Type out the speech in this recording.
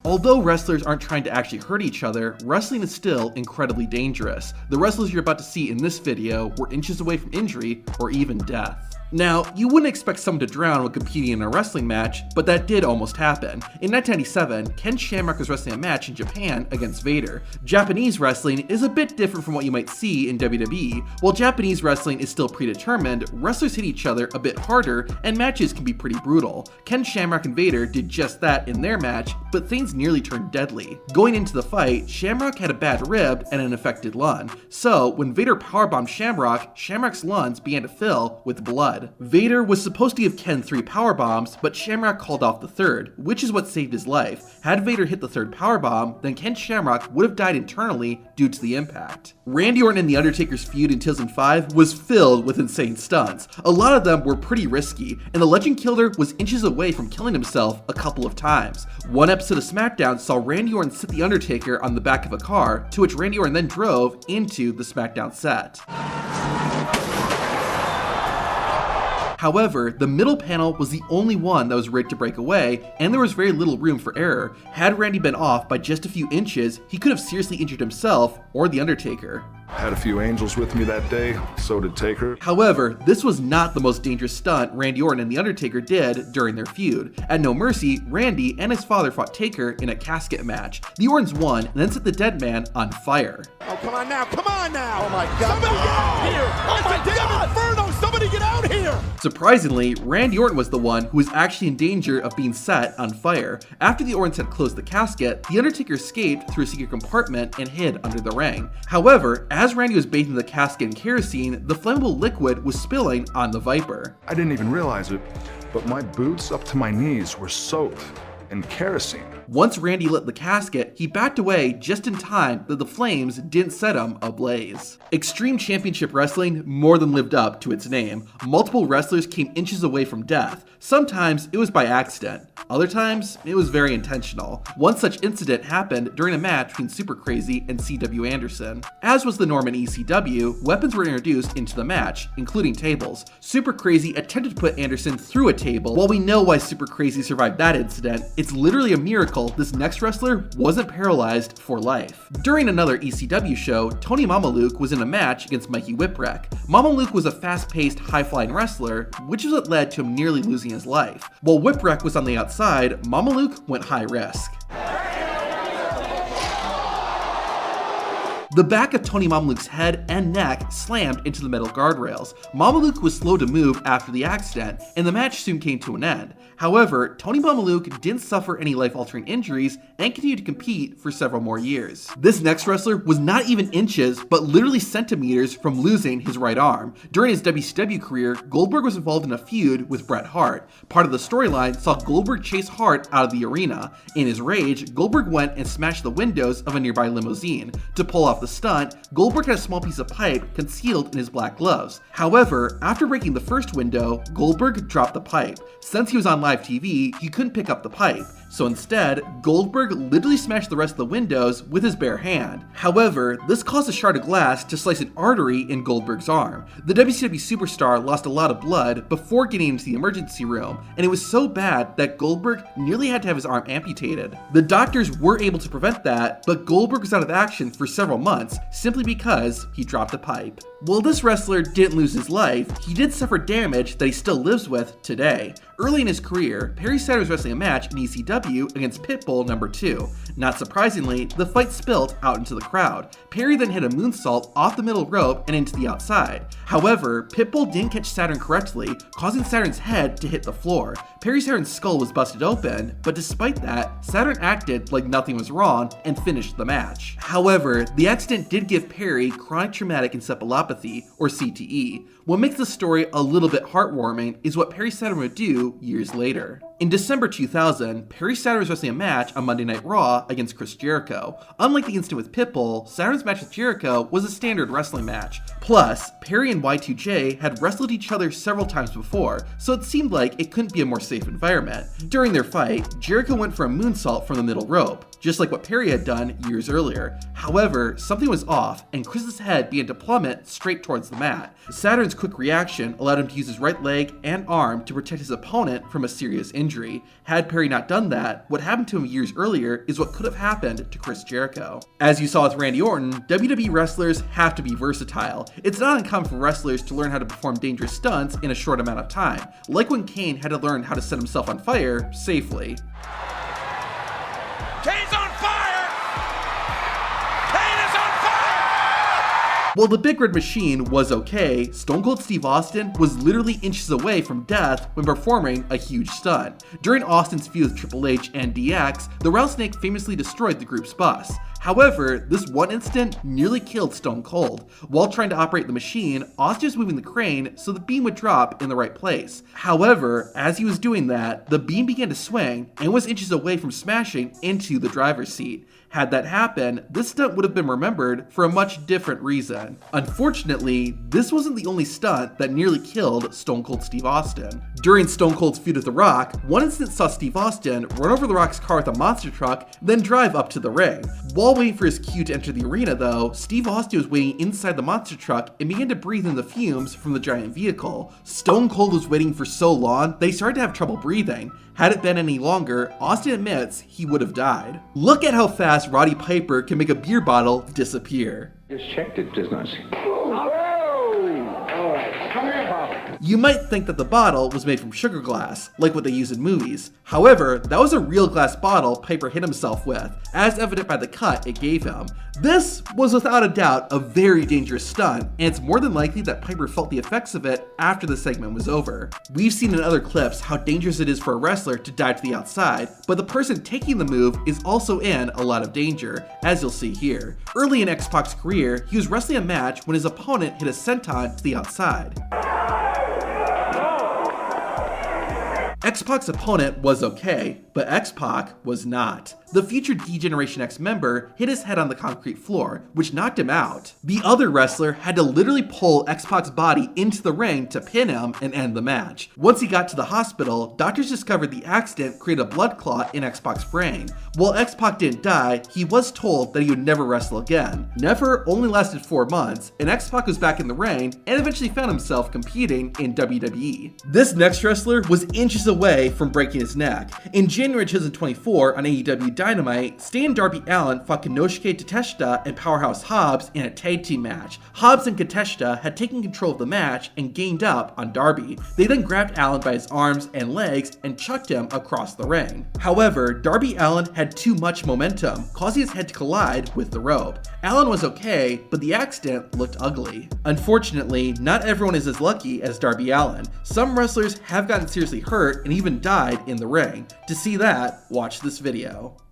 Although wrestlers aren't trying to actually hurt each other, wrestling is still incredibly dangerous. The wrestlers you're about to see in this video were inches away from injury or even death. Now, you wouldn't expect someone to drown while competing in a wrestling match, but that did almost happen. In 1997, Ken Shamrock was wrestling a match in Japan against Vader. Japanese wrestling is a bit different from what you might see in WWE. While Japanese wrestling is still predetermined, wrestlers hit each other a bit harder and matches can be pretty brutal. Ken Shamrock and Vader did just that in their match, but things nearly turned deadly. Going into the fight, Shamrock had a bad rib and an affected lung. So, when Vader powerbombed Shamrock, Shamrock's lungs began to fill with blood. Vader was supposed to give Ken 3 powerbombs, but Shamrock called off the third, which is what saved his life. Had Vader hit the third powerbomb, then Ken Shamrock would have died internally due to the impact. Randy Orton and The Undertaker's feud in 2005 was filled with insane stunts. A lot of them were pretty risky, and the Legend Killer was inches away from killing himself a couple of times. One episode of SmackDown saw Randy Orton sit The Undertaker on the back of a car, to which Randy Orton then drove into the SmackDown set. However, the middle panel was the only one that was rigged to break away, and there was very little room for error. Had Randy been off by just a few inches, he could have seriously injured himself or The Undertaker. Had a few angels with me that day, so did Taker. However, this was not the most dangerous stunt Randy Orton and The Undertaker did during their feud. At No Mercy, Randy and his father fought Taker in a casket match. The Ortons won and then set the dead man on fire. Oh, come on now, come on now! Oh my God! Somebody get out here! Oh my God! Inferno, somebody get out here! Surprisingly, Randy Orton was the one who was actually in danger of being set on fire. After the Ortons had closed the casket, The Undertaker escaped through a secret compartment and hid under the ring. However, as Randy was bathing the casket in kerosene, the flammable liquid was spilling on the Viper. I didn't even realize it, but my boots up to my knees were soaked in kerosene. Once Randy lit the casket, he backed away just in time that the flames didn't set him ablaze. Extreme Championship Wrestling more than lived up to its name. Multiple wrestlers came inches away from death. Sometimes it was by accident. Other times, it was very intentional. One such incident happened during a match between Super Crazy and C.W. Anderson. As was the norm in ECW, weapons were introduced into the match, including tables. Super Crazy attempted to put Anderson through a table. While we know why Super Crazy survived that incident, it's literally a miracle this next wrestler wasn't paralyzed for life. During another ECW show, Tony Mamaluke was in a match against Mikey Whipwreck. Mamaluke was a fast-paced, high-flying wrestler, which is what led to him nearly losing his life. While Whipwreck was on the outside, Mamaluke went high risk. The back of Tony Mamaluke's head and neck slammed into the metal guardrails. Mamaluke was slow to move after the accident, and the match soon came to an end. However, Tony Mamaluke didn't suffer any life-altering injuries and continued to compete for several more years. This next wrestler was not even inches, but literally centimeters from losing his right arm. During his WCW career, Goldberg was involved in a feud with Bret Hart. Part of the storyline saw Goldberg chase Hart out of the arena. In his rage, Goldberg went and smashed the windows of a nearby limousine. To pull off the stunt, Goldberg had a small piece of pipe concealed in his black gloves. However, after breaking the first window, Goldberg dropped the pipe. Since he was on live TV, he couldn't pick up the pipe. So instead, Goldberg literally smashed the rest of the windows with his bare hand. However, this caused a shard of glass to slice an artery in Goldberg's arm. The WCW superstar lost a lot of blood before getting into the emergency room, and it was so bad that Goldberg nearly had to have his arm amputated. The doctors were able to prevent that, but Goldberg was out of action for several months simply because he dropped a pipe. While this wrestler didn't lose his life, he did suffer damage that he still lives with today. Early in his career, Perry Saturn was wrestling a match in ECW against Pitbull No. 2. Not surprisingly, the fight spilled out into the crowd. Perry then hit a moonsault off the middle rope and into the outside. However, Pitbull didn't catch Saturn correctly, causing Saturn's head to hit the floor. Perry Saturn's skull was busted open, but despite that, Saturn acted like nothing was wrong and finished the match. However, the accident did give Perry chronic traumatic encephalopathy, or CTE. What makes this story a little bit heartwarming is what Perry Saturn would do years later. In December 2000, Perry Saturn was wrestling a match on Monday Night Raw against Chris Jericho. Unlike the incident with Pitbull, Saturn's match with Jericho was a standard wrestling match. Plus, Perry and Y2J had wrestled each other several times before, so it seemed like it couldn't be a more safe environment. During their fight, Jericho went for a moonsault from the middle rope, just like what Perry had done years earlier. However, something was off, and Chris's head began to plummet straight towards the mat. Saturn's quick reaction allowed him to use his right leg and arm to protect his opponent from a serious injury. injury. Had Perry not done that, what happened to him years earlier is what could have happened to Chris Jericho. As you saw with Randy Orton, WWE wrestlers have to be versatile. It's not uncommon for wrestlers to learn how to perform dangerous stunts in a short amount of time, like when Kane had to learn how to set himself on fire safely. Kane's on fire! Kane is on fire! While the Big Red Machine was okay, Stone Cold Steve Austin was literally inches away from death when performing a huge stunt. During Austin's feud with Triple H and DX, the Rattlesnake famously destroyed the group's bus. However, this one incident nearly killed Stone Cold. While trying to operate the machine, Austin was moving the crane so the beam would drop in the right place. However, as he was doing that, the beam began to swing and was inches away from smashing into the driver's seat. Had that happened, this stunt would have been remembered for a much different reason. Unfortunately, this wasn't the only stunt that nearly killed Stone Cold Steve Austin. During Stone Cold's feud with The Rock, one incident saw Steve Austin run over The Rock's car with a monster truck, then drive up to the ring. While waiting for his cue to enter the arena though, Steve Austin was waiting inside the monster truck and began to breathe in the fumes from the giant vehicle. Stone Cold was waiting for so long, they started to have trouble breathing. Had it been any longer, Austin admits he would have died. Look at how fast Roddy Piper can make a beer bottle disappear. Just checked it, does not seem. You might think that the bottle was made from sugar glass, like what they use in movies. However, that was a real glass bottle Piper hit himself with, as evident by the cut it gave him. This was without a doubt a very dangerous stunt, and it's more than likely that Piper felt the effects of it after the segment was over. We've seen in other clips how dangerous it is for a wrestler to dive to the outside, but the person taking the move is also in a lot of danger, as you'll see here. Early in X-Pac's career, he was wrestling a match when his opponent hit a senton to the outside. X-Pac's opponent was okay, but X-Pac was not. The future D-Generation X member hit his head on the concrete floor, which knocked him out. The other wrestler had to literally pull X-Pac's body into the ring to pin him and end the match. Once he got to the hospital, doctors discovered the accident created a blood clot in X-Pac's brain. While X-Pac didn't die, he was told that he would never wrestle again. Never only lasted 4 months, and X-Pac was back in the ring and eventually found himself competing in WWE. This next wrestler was inches away from breaking his neck. In January 2024 on AEW Dynamite, Sting and Darby Allen fought Konosuke Takeshita and Powerhouse Hobbs in a tag team match. Hobbs and Takeshita had taken control of the match and gained up on Darby. They then grabbed Allen by his arms and legs and chucked him across the ring. However, Darby Allen had too much momentum, causing his head to collide with the rope. Allen was okay, but the accident looked ugly. Unfortunately, not everyone is as lucky as Darby Allen. Some wrestlers have gotten seriously hurt and even died in the ring. To see that, watch this video.